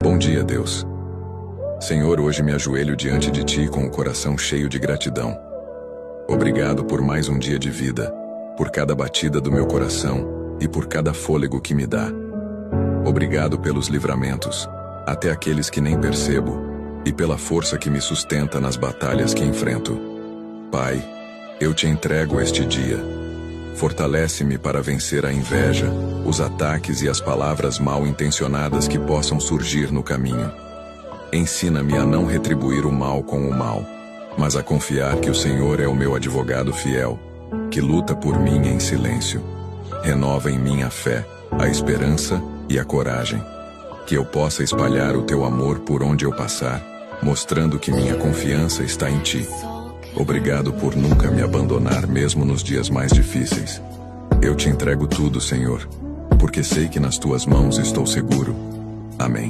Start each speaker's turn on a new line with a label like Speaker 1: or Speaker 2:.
Speaker 1: Bom dia, Deus. Senhor, hoje me ajoelho diante de Ti com o coração cheio de gratidão. Obrigado por mais um dia de vida, por cada batida do meu coração e por cada fôlego que me dá. Obrigado pelos livramentos, até aqueles que nem percebo, e pela força que me sustenta nas batalhas que enfrento. Pai, eu Te entrego este dia. Fortalece-me para vencer a inveja, os ataques e as palavras mal intencionadas que possam surgir no caminho. Ensina-me a não retribuir o mal com o mal, mas a confiar que o Senhor é o meu advogado fiel, que luta por mim em silêncio. Renova em mim a fé, a esperança e a coragem, que eu possa espalhar o Teu amor por onde eu passar, mostrando que minha confiança está em Ti. Obrigado por nunca me abandonar mesmo nos dias mais difíceis. Eu Te entrego tudo, Senhor, porque sei que nas Tuas mãos estou seguro. Amém.